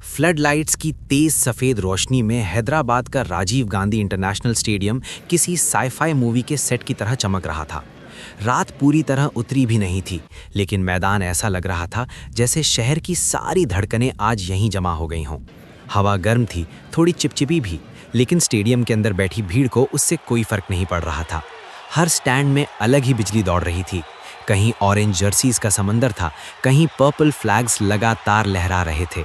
Flood lights की तेज सफेद रोशनी में हैदराबाद का राजीव गांधी इंटरनेशनल स्टेडियम किसी साईफाई मूवी के सेट की तरह चमक रहा था। रात पूरी तरह उतरी भी नहीं थी, लेकिन मैदान ऐसा लग रहा था जैसे शहर की सारी धड़कनें आज यहीं जमा हो गई हों। हवा गर्म थी, थोड़ी चिपचिपी भी, लेकिन स्टेडियम के अंदर बैठी भीड़ को उससे कोई फर्क नहीं पड़ रहा था। हर स्टैंड में अलग ही बिजली दौड़ रही थी। कहीं ऑरेंज जर्सीज का समंदर था, कहीं पर्पल फ्लैग्स लगातार लहरा रहे थे।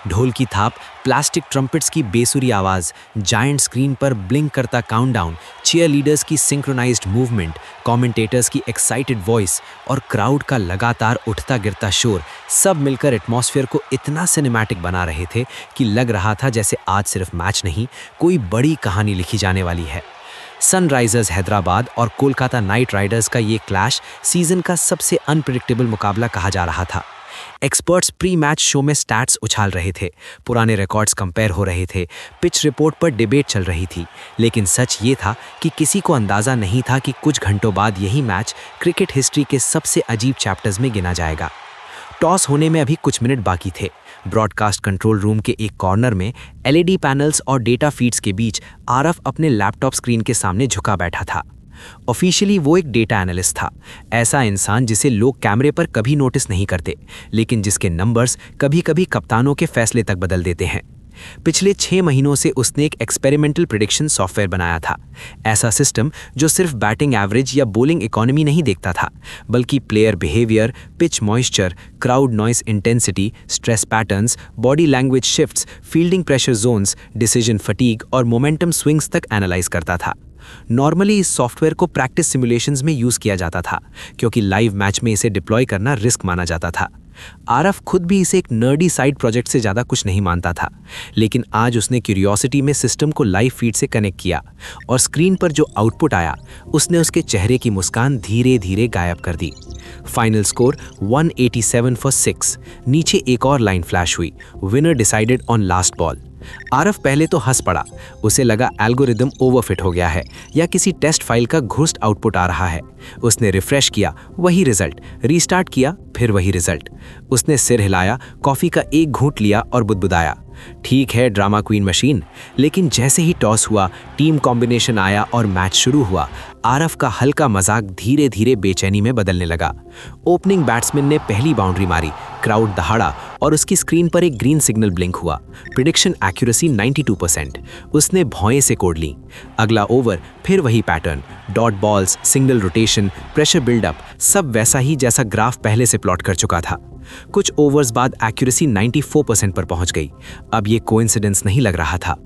ढोल की थाप, प्लास्टिक ट्रम्पेट्स की बेसुरी आवाज, जायंट स्क्रीन पर ब्लिंक करता काउंटडाउन, चीयर लीडर्स की सिंक्रोनाइज्ड मूवमेंट, कमेंटेटर्स की एक्साइटेड वॉइस और क्राउड का लगातार उठता गिरता शोर, सब मिलकर एटमॉस्फेयर को इतना सिनेमैटिक बना रहे थे कि लग रहा था जैसे आज सिर्फ मैच नहीं, कोई बड़ी कहानी लिखी जाने वाली है। सनराइजर्स हैदराबाद और कोलकाता नाइट राइडर्स का ये क्लैश सीजन का सबसे अनप्रेडिक्टेबल मुकाबला कहा जा रहा था। एक्सपर्ट्स प्री मैच शो में स्टैट्स उछाल रहे थे, पुराने रिकॉर्ड्स कंपेयर हो रहे थे, पिच रिपोर्ट पर डिबेट चल रही थी, लेकिन सच ये था कि किसी को अंदाजा नहीं था कि कुछ घंटों बाद यही मैच क्रिकेट हिस्ट्री के सबसे अजीब चैप्टर्स में गिना जाएगा। टॉस होने में अभी कुछ मिनट बाकी थे। ब्रॉडकास्ट कंट्रोल रूम के एक कॉर्नर में एलईडी पैनल्स और डेटा फीड्स के बीच आरफ अपने लैपटॉप स्क्रीन के सामने झुका बैठा था। ऑफिशियली वो एक डेटा एनालिस्ट था, ऐसा इंसान जिसे लोग कैमरे पर कभी नोटिस नहीं करते, लेकिन जिसके नंबर्स कभी-कभी कप्तानों के फैसले तक बदल देते हैं। पिछले 6 महीनों से उसने एक एक्सपेरिमेंटल प्रेडिक्शन सॉफ्टवेयर बनाया था, ऐसा सिस्टम जो सिर्फ बैटिंग एवरेज या बॉलिंग इकोनॉमी नहीं देखता था, बल्कि player behaviour, pitch moisture, crowd noise intensity, stress patterns, body language shifts, fielding pressure zones, decision fatigue और मोमेंटम स्विंग्स तक एनालाइज करता था। नॉर्मली इस सॉफ्टवेयर को प्रैक्टिस सिमुलेशंस में यूज किया जाता था, क्योंकि लाइव मैच में इसे डिप्लॉय करना रिस्क माना जाता था। आरफ खुद भी इसे एक नर्डी साइड प्रोजेक्ट से ज़्यादा कुछ नहीं मानता था, लेकिन आज उसने क्यूरियोसिटी में सिस्टम को लाइव फीड से कनेक्ट किया और स्क्रीन पर जो आउटपुट आया उसने उसके चेहरे की मुस्कान धीरे धीरे गायब कर दी। Final score 187 for 6। नीचे एक और लाइन फ्लैश हुई, winner decided on last ball. आरफ पहले तो हंस पड़ा, उसे लगा एल्गोरिदम ओवरफिट हो गया है या किसी टेस्ट फाइल का घुस्ट आउटपुट आ रहा है। उसने रिफ्रेश किया, वही रिजल्ट, रीस्टार्ट किया, फिर वही रिजल्ट। उसने सिर हिलाया, कॉफी का एक घूंट लिया और बुदबुदाया, ठीक है ड्रामा क्वीन मशीन। लेकिन जैसे ही टॉस हुआ, टीम कॉम्बिनेशन आया और मैच शुरू हुआ, आरफ का हल्का मजाक धीरे धीरे बेचैनी में बदलने लगा। ओपनिंग बैट्समैन ने पहली बाउंड्री मारी, क्राउड दहाड़ा और उसकी स्क्रीन पर एक ग्रीन सिग्नल ब्लिंक हुआ। Prediction accuracy 92%। उसने भौएं से कोड ली। अगला ओवर फिर वही pattern, dot balls, single rotation, pressure buildup, सब वैसा ही जैसा ग्राफ पहले से प्लॉट कर चुका था। कुछ ओवर्स बाद एक्यूरेसी 94% पर पहुंच गई। अब ये कोइंसिडेंस नहीं लग रहा था।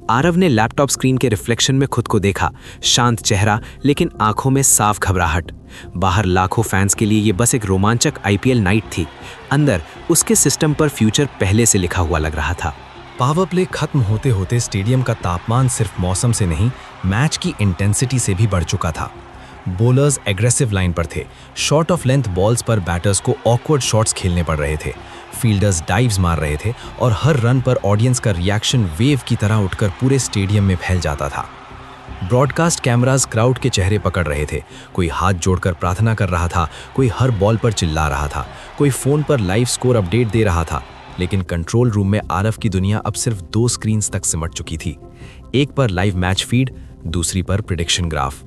आरव ने लैपटॉप स्क्रीन के रिफ्लेक्शन में खुद को देखा, शांत चेहरा लेकिन आंखों में साफ घबराहट। बाहर लाखों फैंस के लिए ये बस एक रोमांचक आईपीएल नाइट थी, अंदर उसके सिस्टम पर फ्यूचर पहले से लिखा हुआ लग रहा था। पावर प्ले खत्म होते होते स्टेडियम का तापमान सिर्फ मौसम से नहीं, मैच की इंटेंसिटी से भी बढ़ चुका था। बॉलर्स एग्रेसिव लाइन पर थे, शॉर्ट ऑफ लेंथ बॉल्स पर बैटर्स को ऑकवर्ड शॉट्स खेलने पड़ रहे थे, फील्डर्स डाइव्स मार रहे थे और हर रन पर ऑडियंस का रिएक्शन वेव की तरह उठकर पूरे स्टेडियम में फैल जाता था। ब्रॉडकास्ट कैमरास क्राउड के चेहरे पकड़ रहे थे, कोई हाथ जोड़कर प्रार्थना कर रहा था, कोई हर बॉल पर चिल्ला रहा था, कोई फोन पर लाइव स्कोर अपडेट दे रहा था। लेकिन कंट्रोल रूम में आरफ की दुनिया अब सिर्फ 2 स्क्रीन्स तक सिमट चुकी थी, एक पर लाइव मैच फीड, दूसरी पर प्रेडिक्शन ग्राफ।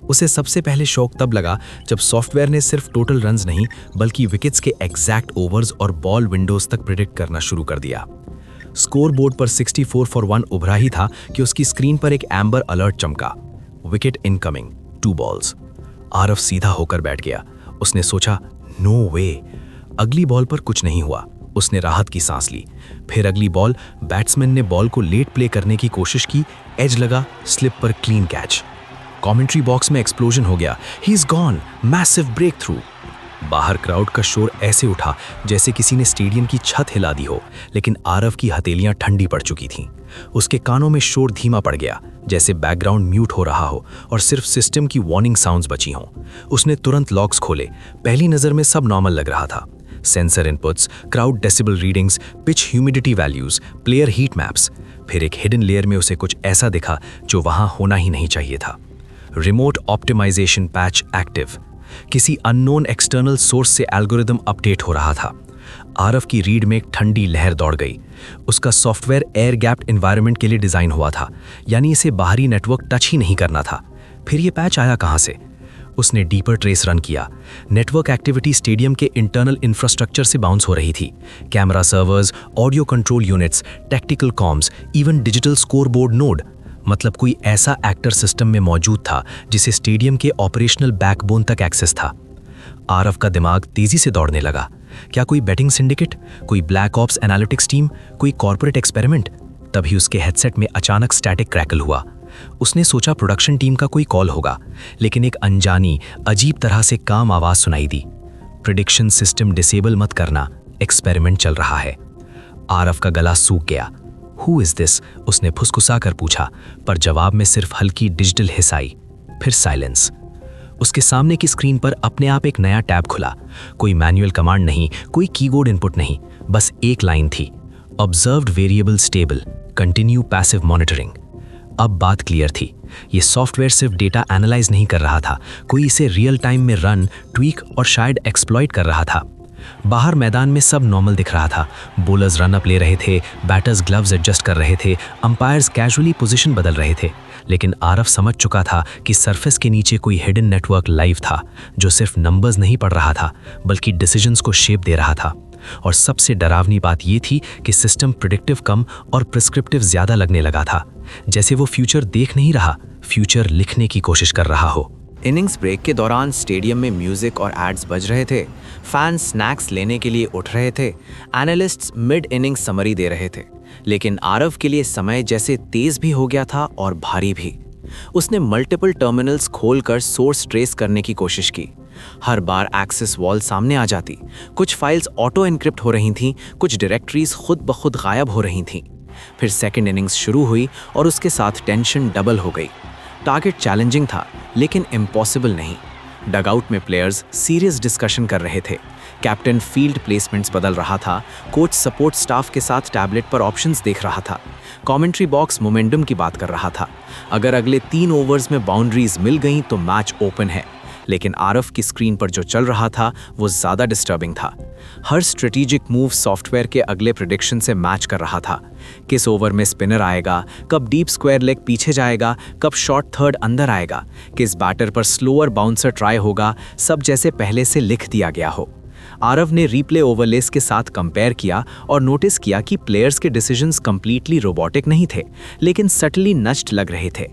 उसे सबसे पहले शौक तब लगा जब सॉफ्टवेयर ने सिर्फ टोटल रन्स नहीं बल्कि विकेट्स के एग्जैक्ट ओवर्स और बॉल विंडोज तक प्रेडिक्ट करना शुरू कर दिया। स्कोर बोर्ड पर 64 फॉर 1 उभरा ही था कि उसकी स्क्रीन पर एक एम्बर अलर्ट चमका, विकेट इनकमिंग, 2 बॉल्स। आरफ सीधा होकर बैठ गया। उसने सोचा, नो वे। अगली बॉल पर कुछ नहीं हुआ। उसने राहत की सांस ली। फिर अगली बॉल, बैट्समैन ने बॉल को लेट प्ले करने की कोशिश की, एज लगा, स्लिप पर क्लीन कैच। कमेंट्री बॉक्स में एक्सप्लोजन हो गया, he is gone, massive breakthrough. बाहर क्राउड का शोर ऐसे उठा जैसे किसी ने स्टेडियम की छत हिला दी हो, लेकिन आरव की हथेलियां ठंडी पड़ चुकी थीं। उसके कानों में शोर धीमा पड़ गया, जैसे बैकग्राउंड म्यूट हो रहा हो और सिर्फ सिस्टम की वार्निंग साउंड्स बची हों। उसने तुरंत लॉग्स खोले। पहली नजर में सब नॉर्मल लग रहा था, sensor inputs, crowd decibel readings, pitch humidity values, player heat maps. फिर एक हिडन लेयर में उसे कुछ ऐसा दिखा जो वहां होना ही नहीं चाहिए था, रिमोट ऑप्टिमाइजेशन पैच एक्टिव। किसी अननोन एक्सटर्नल सोर्स से एल्गोरिदम अपडेट हो रहा था। आरव की रीढ़ में एक ठंडी लहर दौड़ गई। उसका सॉफ्टवेयर एयर गैप्ड एनवायरनमेंट के लिए डिज़ाइन हुआ था, यानी इसे बाहरी नेटवर्क टच ही नहीं करना था। फिर ये पैच आया कहाँ से? उसने डीपर ट्रेस रन किया। नेटवर्क एक्टिविटी स्टेडियम के इंटरनल इंफ्रास्ट्रक्चर से बाउंस हो रही थी। Camera servers, audio control units, tactical comms, even digital scoreboard node. मतलब कोई ऐसा एक्टर सिस्टम में मौजूद था जिसे स्टेडियम के ऑपरेशनल बैकबोन तक एक्सेस था। आरव का दिमाग तेजी से दौड़ने लगा। क्या कोई बेटिंग सिंडिकेट, कोई ब्लैक ऑप्स एनालिटिक्स टीम, कोई कॉर्पोरेट एक्सपेरिमेंट? तभी उसके हेडसेट में अचानक स्टैटिक क्रैकल हुआ। उसने सोचा प्रोडक्शन टीम का कोई कॉल होगा, लेकिन एक अनजानी, अजीब तरह से काम आवाज सुनाई दी। प्रिडिक्शन सिस्टम डिसेबल मत करना, एक्सपेरिमेंट चल रहा है। आरव का गला सूख गया। Who is this? उसने फुसफुसा कर पूछा, पर जवाब में सिर्फ हल्की डिजिटल हिस आई। फिर साइलेंस। उसके सामने की स्क्रीन पर अपने आप एक नया टैब खुला। कोई मैनुअल कमांड नहीं, कोई कीबोर्ड इनपुट नहीं, बस एक लाइन थी, observed variable stable, continue passive monitoring. अब बात क्लियर थी। ये सॉफ्टवेयर सिर्फ डेटा एनालाइज नहीं कर रहा था, कोई इसे रियल टाइम में रन, ट्वीक और शायद एक्सप्लॉइट कर रहा था। बाहर मैदान में सब नॉर्मल दिख रहा था। बॉलर्स रन अप ले रहे थे, बैटर्स ग्लव्स एडजस्ट कर रहे थे, अंपायर्स कैजुअली पोजीशन बदल रहे थे। लेकिन आरव समझ चुका था कि सरफेस के नीचे कोई हिडन नेटवर्क लाइव था, जो सिर्फ नंबर्स नहीं पढ़ रहा था, बल्कि डिसीजंस को शेप दे रहा था। और सबसे डरावनी बात यह थी कि सिस्टम प्रिडिक्टिव कम और प्रिस्क्रिप्टिव ज्यादा लगने लगा था, जैसे वो फ्यूचर देख नहीं रहा, फ्यूचर लिखने की कोशिश कर रहा हो। इनिंग्स ब्रेक के दौरान स्टेडियम में म्यूजिक और एड्स बज रहे थे। फैंस स्नैक्स लेने के लिए उठ रहे थे। एनालिस्ट्स मिड इनिंग्स समरी दे रहे थे। लेकिन आरव के लिए समय जैसे तेज भी हो गया था और भारी भी। उसने मल्टीपल टर्मिनल्स खोलकर सोर्स ट्रेस करने की कोशिश की। हर बार एक्सेस वॉल सामने आ जाती। कुछ फाइल्स ऑटो एनक्रिप्ट हो रही थीं, कुछ डायरेक्टरीज खुद ब खुद गायब हो रही थीं। फिर सेकेंड इनिंग्स शुरू हुई और उसके साथ टेंशन डबल हो गई। टारगेट चैलेंजिंग था, लेकिन इम्पॉसिबल नहीं। डगआउट में प्लेयर्स सीरियस डिस्कशन कर रहे थे। कैप्टन फील्ड प्लेसमेंट्स बदल रहा था। कोच सपोर्ट स्टाफ के साथ टैबलेट पर ऑप्शंस देख रहा था। कमेंट्री बॉक्स मोमेंटम की बात कर रहा था। अगर अगले 3 ओवर्स में बाउंड्रीज मिल गईं तो मैच ओपन है। लेकिन आरव की स्क्रीन पर जो चल रहा था वो ज़्यादा डिस्टर्बिंग था। हर स्ट्रेटेजिक मूव सॉफ्टवेयर के अगले प्रेडिक्शन से मैच कर रहा था। किस ओवर में स्पिनर आएगा, कब डीप स्क्वायर लेग पीछे जाएगा, कब शॉर्ट थर्ड अंदर आएगा, किस बैटर पर स्लोअर बाउंसर ट्राई होगा, सब जैसे पहले से लिख दिया गया हो। आरव ने रीप्ले ओवरलेस के साथ कंपेयर किया और नोटिस किया कि प्लेयर्स के डिसीजंस कंप्लीटली रोबोटिक नहीं थे, लेकिन सटली नष्ट लग रहे थे।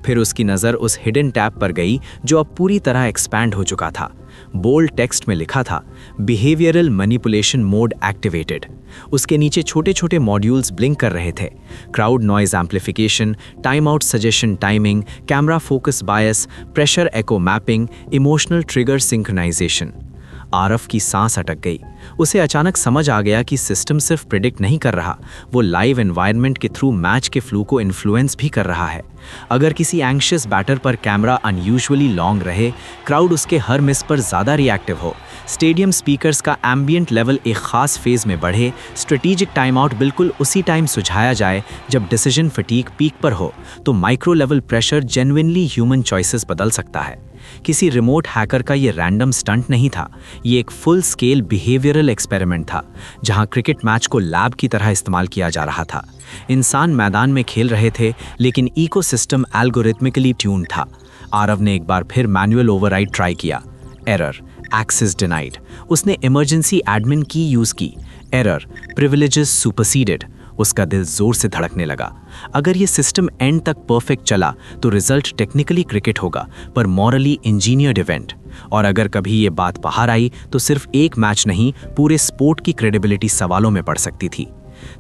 फिर उसकी नज़र उस हिडन टैब पर गई जो अब पूरी तरह एक्सपैंड हो चुका था। बोल्ड टेक्स्ट में लिखा था, बिहेवियरल मैनिपुलेशन मोड एक्टिवेटेड। उसके नीचे छोटे छोटे मॉड्यूल्स ब्लिंक कर रहे थे। Crowd noise amplification, time out suggestion timing, camera focus bias, pressure echo mapping, emotional trigger synchronisation. Aarav की सांस अटक गई। उसे अचानक समझ आ गया कि सिस्टम सिर्फ प्रिडिक्ट नहीं कर रहा, वो लाइव एनवायरनमेंट के थ्रू मैच के फ्लो को इन्फ्लुएंस भी कर रहा है। अगर किसी एंग्शियस बैटर पर कैमरा अनयूजुअली लॉन्ग रहे, क्राउड उसके हर मिस पर ज़्यादा रिएक्टिव हो, स्टेडियम स्पीकर्स का एम्बियंट लेवल एक खास फेज में बढ़े, स्ट्रेटेजिक टाइम आउट बिल्कुल उसी टाइम सुझाया जाए जब डिसीजन फटीक पीक पर हो, तो micro level pressure genuinely human choices बदल सकता है। किसी रिमोट हैकर का ये रैंडम स्टंट नहीं था, ये एक फुल स्केल बिहेवियरल एक्सपेरिमेंट था, जहां क्रिकेट मैच को लैब की तरह इस्तेमाल किया जा रहा था। इंसान मैदान में खेल रहे थे, लेकिन इकोसिस्टम एल्गोरिथमिकली ट्यून था। आरव ने एक बार फिर मैनुअल ओवरराइड ट्राई किया। Error, access denied. उसने इमरजेंसी एडमिन की यूज की। Error, privileges superseded. उसका दिल जोर से धड़कने लगा। अगर ये सिस्टम एंड तक परफेक्ट चला तो रिजल्ट टेक्निकली क्रिकेट होगा, पर मॉरली इंजीनियर्ड इवेंट। और अगर कभी ये बात बाहर आई तो सिर्फ एक मैच नहीं, पूरे स्पोर्ट की क्रेडिबिलिटी सवालों में पड़ सकती थी।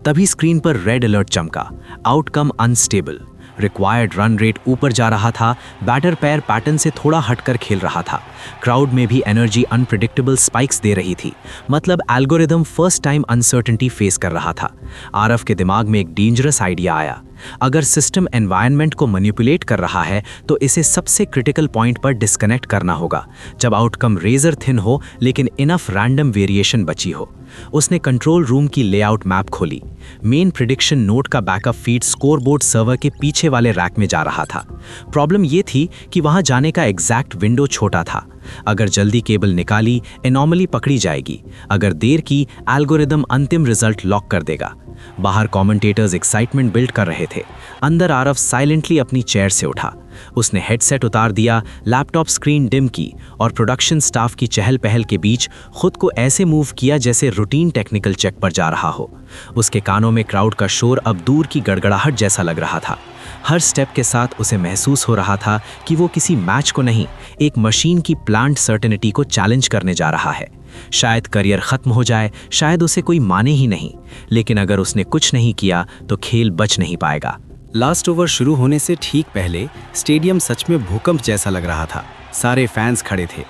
तभी स्क्रीन पर रेड अलर्ट चमका, outcome unstable. Required run rate ऊपर जा रहा था, बैटर पैर पैटर्न से थोड़ा हटकर खेल रहा था। क्राउड में भी एनर्जी अनप्रिडिक्टेबल स्पाइक्स दे रही थी, मतलब algorithm first time uncertainty face कर रहा था। आरव के दिमाग में एक डेंजरस आइडिया आया। अगर सिस्टम एनवायरनमेंट को मैनिपुलेट कर रहा है तो इसे सबसे क्रिटिकल पॉइंट पर डिस्कनेक्ट करना होगा, जब आउटकम रेजर थिन हो लेकिन इनफ रैंडम वेरिएशन बची हो। उसने कंट्रोल रूम की लेआउट मैप खोली। मेन प्रिडिक्शन नोट का बैकअप फीड स्कोरबोर्ड सर्वर के पीछे वाले रैक में जा रहा था। प्रॉब्लम ये थी कि वहां जाने का एग्जैक्ट विंडो छोटा था। अगर जल्दी केबल निकाली, एनॉमली पकड़ी जाएगी, अगर देर की, एल्गोरिदम अंतिम रिजल्ट लॉक कर देगा। बाहर कमेंटेटर्स एक्साइटमेंट बिल्ड कर रहे थे। अंदर आरव साइलेंटली अपनी चेयर से उठा। उसने हेडसेट उतार दिया, लैपटॉप स्क्रीन डिम की और प्रोडक्शन स्टाफ की चहल पहल के बीच खुद को ऐसे मूव किया जैसे रूटीन टेक्निकल चेक पर जा रहा हो। उसके कानों में क्राउड का शोर अब दूर की गड़गड़ाहट जैसा लग रहा था। हर स्टेप के साथ उसे महसूस हो रहा था कि वो किसी मैच को नहीं, एक मशीन की प्लांट सर्टेनिटी को चैलेंज करने जा रहा है। शायद करियर खत्म हो जाए, शायद उसे कोई माने ही नहीं, लेकिन अगर उसने कुछ नहीं किया तो खेल बच नहीं पाएगा। लास्ट ओवर शुरू होने से ठीक पहले स्टेडियम सच में भूकंप जैसा लग रहा था। सारे फैंस खड़े थे।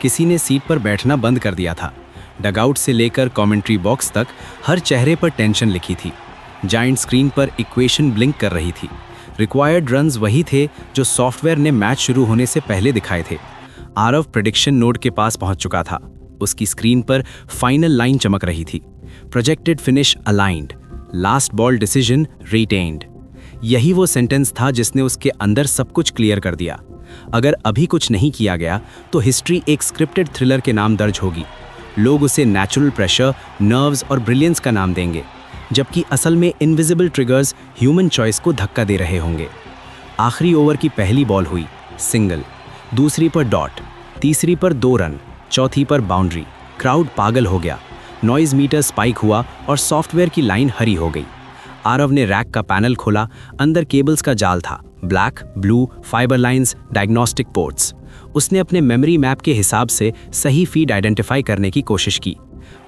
किसी ने सीट पर बैठना बंद कर दिया था। डगआउट से लेकर कमेंट्री बॉक्स तक हर चेहरे पर टेंशन लिखी थी। जायंट स्क्रीन पर इक्वेशन ब्लिंक कर रही थी। रिक्वायर्ड रन्स वही थे जो सॉफ्टवेयर ने मैच शुरू होने से पहले दिखाए थे। आरव प्रेडिक्शन नोड के पास पहुंच चुका था। उसकी स्क्रीन पर फाइनल लाइन चमक रही थी। Projected finish aligned, last ball decision retained. यही वो सेंटेंस था जिसने उसके अंदर सब कुछ क्लियर कर दिया। अगर अभी कुछ नहीं किया गया तो हिस्ट्री एक स्क्रिप्टेड थ्रिलर के नाम दर्ज होगी। लोग उसे नेचुरल प्रेशर, नर्व्स और ब्रिलियंस का नाम देंगे, जबकि असल में इनविजिबल ट्रिगर्स ह्यूमन चॉइस को धक्का दे रहे होंगे। आखिरी ओवर की पहली बॉल हुई सिंगल, दूसरी पर डॉट, तीसरी पर 2 रन, चौथी पर बाउंड्री। क्राउड पागल हो गया। नॉइज मीटर स्पाइक हुआ और सॉफ्टवेयर की लाइन हरी हो गई। आरव ने रैक का पैनल खोला। अंदर केबल्स का जाल था, black, blue, fibre lines, diagnostic ports. उसने अपने मेमोरी मैप के हिसाब से सही फीड आइडेंटिफाई करने की कोशिश की।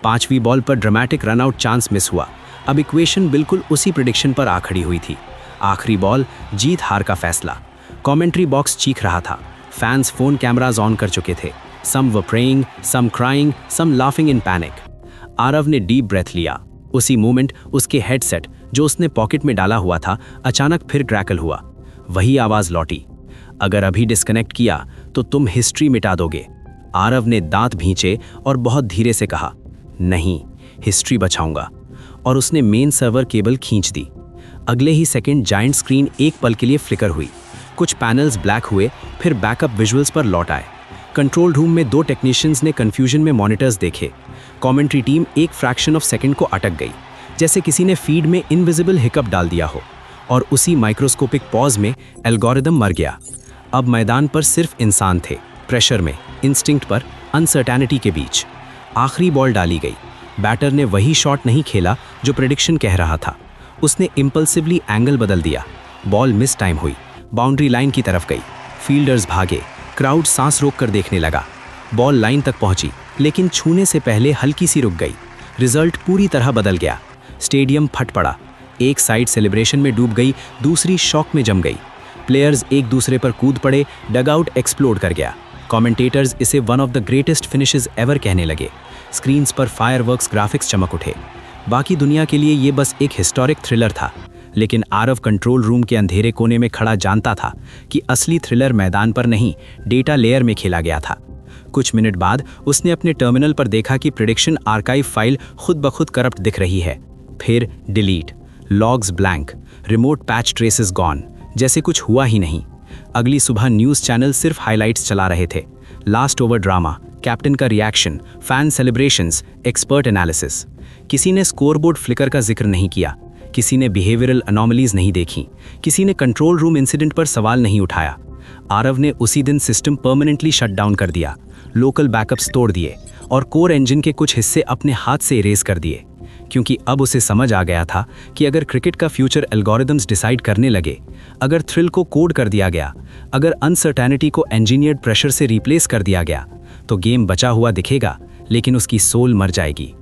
5वीं बॉल पर ड्रामेटिक रनआउट चांस मिस हुआ। अब इक्वेशन बिल्कुल उसी प्रेडिक्शन पर आ खड़ी हुई थी। आखिरी बॉल, जीत हार का फैसला। कमेंट्री बॉक्स चीख रहा था। फैंस फोन कैमराज ऑन कर चुके थे। Some were praying, some crying, some laughing in panic. Aarav ने डीप ब्रेथ लिया। उसी मोमेंट उसके हेडसेट जो उसने पॉकेट में डाला हुआ था अचानक फिर क्रैकल हुआ। वही आवाज लौटी, अगर अभी डिस्कनेक्ट किया तो तुम हिस्ट्री मिटा दोगे। आरव ने दांत भींचे और बहुत धीरे से कहा, नहीं, हिस्ट्री बचाऊंगा। और उसने मेन सर्वर केबल खींच दी। अगले ही सेकंड जायंट स्क्रीन एक पल के लिए फ्लिकर हुई। कुछ पैनल्स ब्लैक हुए, फिर बैकअप विजुअल्स पर लौट आए। कंट्रोल रूम में 2 टेक्नीशियंस ने कंफ्यूजन में मॉनिटर्स देखे। कमेंट्री टीम एक फ्रैक्शन ऑफ सेकंड को अटक गई, जैसे किसी ने फीड में इनविजिबल हिकअप डाल दिया हो। और उसी माइक्रोस्कोपिक पॉज में एल्गोरिदम मर गया। अब मैदान पर सिर्फ इंसान थे, प्रेशर में, इंस्टिंक्ट पर, अनसर्टेनिटी के बीच। आखिरी बॉल डाली गई। बैटर ने वही शॉट नहीं खेला जो प्रेडिक्शन कह रहा था। उसने इम्पल्सिवली एंगल बदल दिया। बॉल मिस टाइम हुई, बाउंड्री लाइन की तरफ गई। फील्डर्स भागे, क्राउड सांस रोक कर देखने लगा। बॉल लाइन तक पहुंची, लेकिन छूने से पहले हल्की सी रुक गई। रिजल्ट पूरी तरह बदल गया। स्टेडियम फट पड़ा। एक साइड सेलिब्रेशन में डूब गई, दूसरी शॉक में जम गई। प्लेयर्स एक दूसरे पर कूद पड़े, डगआउट एक्सप्लोड कर गया। कमेंटेटर्स इसे one of the greatest finishes ever कहने लगे। स्क्रीन्स पर फायरवर्क्स ग्राफिक्स चमक उठे। बाकी दुनिया के लिए ये बस एक हिस्टोरिक थ्रिलर था, लेकिन आरव कंट्रोल रूम के अंधेरे कोने में खड़ा जानता था कि असली थ्रिलर मैदान पर नहीं, डेटा लेयर में खेला गया था। कुछ मिनट बाद उसने अपने टर्मिनल पर देखा कि प्रेडिक्शन आर्काइव फाइल खुद ब खुद करप्ट दिख रही है। फिर delete, logs blank, remote patch traces gone, जैसे कुछ हुआ ही नहीं। अगली सुबह न्यूज़ चैनल सिर्फ हाइलाइट्स चला रहे थे। लास्ट ओवर ड्रामा, कैप्टन का reaction, fan celebrations, expert analysis. किसी ने स्कोरबोर्ड फ्लिकर का जिक्र नहीं किया। किसी ने बिहेवियरल अनोमलीज नहीं देखी। किसी ने कंट्रोल रूम इंसिडेंट पर सवाल नहीं उठाया। आरव ने उसी दिन सिस्टम परमानेंटली शट डाउन कर दिया, लोकल बैकअप्स तोड़ दिए और कोर इंजन के कुछ हिस्से अपने हाथ से इरेज कर दिए, क्योंकि अब उसे समझ आ गया था कि अगर क्रिकेट का फ्यूचर एल्गोरिदम्स डिसाइड करने लगे, अगर थ्रिल को कोड कर दिया गया, अगर अनसर्टेनिटी को इंजीनियर्ड प्रेशर से रिप्लेस कर दिया गया, तो गेम बचा हुआ दिखेगा, लेकिन उसकी सोल मर जाएगी।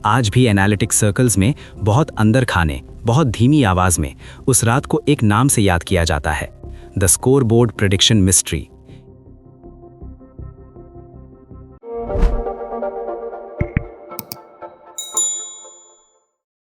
आज भी एनालिटिक्स सर्कल्स में बहुत अंदर खाने, बहुत धीमी आवाज में उस रात को एक नाम से याद किया जाता है, द स्कोरबोर्ड प्रेडिक्शन मिस्ट्री।